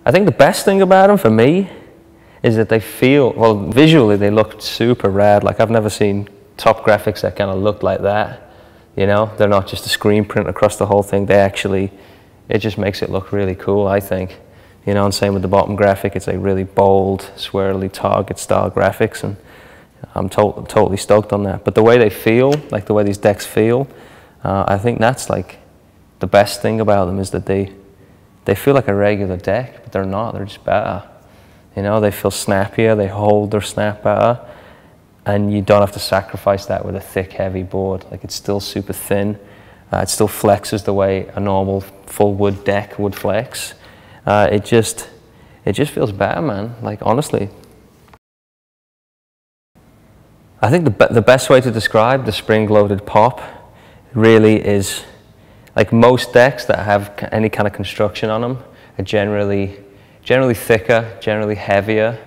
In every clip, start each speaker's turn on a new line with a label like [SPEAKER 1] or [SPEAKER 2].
[SPEAKER 1] I think the best thing about them for me is that they feel, well, visually they look super rad. Like I've never seen top graphics that kind of look like that. You know, they're not just a screen print across the whole thing. They actually, it just makes it look really cool, I think. You know, and same with the bottom graphic. It's like really bold, swirly Target style graphics, and I'm totally stoked on that. But the way they feel, like the way these decks feel, I think that's like the best thing about them, is that they feel like a regular deck, but they're not. They're just better. You know, they feel snappier, they hold their snap better, and you don't have to sacrifice that with a thick, heavy board. Like it's still super thin. It still flexes the way a normal full wood deck would flex. It just feels better, man. Like honestly. I think the best way to describe the spring-loaded pop really is, like most decks that have any kind of construction on them are generally thicker, generally heavier,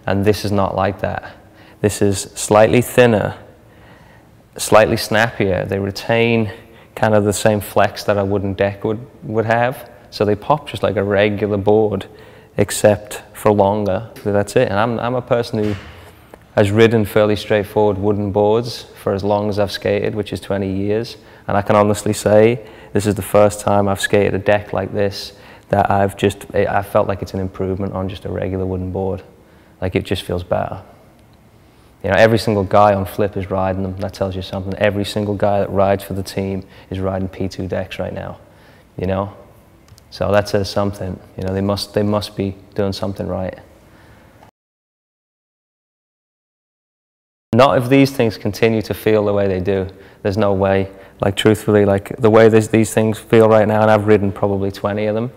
[SPEAKER 1] and this is not like that. This is slightly thinner, slightly snappier. They retain kind of the same flex that a wooden deck would have, so they pop just like a regular board, except for longer. So that's it. And I'm a person who has ridden fairly straightforward wooden boards for as long as I've skated, which is 20 years, and I can honestly say this is the first time I've skated a deck like this that I felt like it's an improvement on just a regular wooden board. Like it just feels better. You know, every single guy on Flip is riding them. That tells you something. Every single guy that rides for the team is riding P2 decks right now. You know, so that says something. You know, they must be doing something right. Not if these things continue to feel the way they do. There's no way. Like truthfully, like the way these things feel right now, and I've ridden probably 20 of them.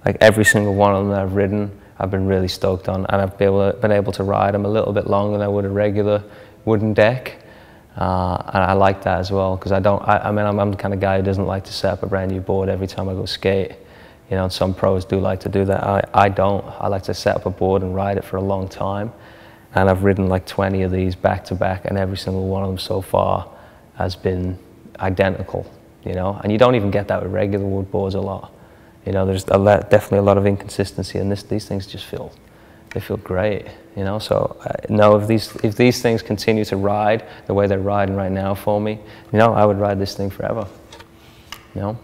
[SPEAKER 1] Like every single one of them that I've ridden, I've been really stoked on, and I've been able to ride them a little bit longer than I would a regular wooden deck, and I like that as well, because I mean I'm the kind of guy who doesn't like to set up a brand new board every time I go skate. You know, and some pros do like to do that. I don't. I like to set up a board and ride it for a long time, and I've ridden like 20 of these back to back, and every single one of them so far has been identical. You know, and you don't even get that with regular wood boards a lot. You know, there's definitely a lot of inconsistency, and these things just feel great. You know, so no, if these things continue to ride the way they're riding right now for me, you know, I would ride this thing forever. You know.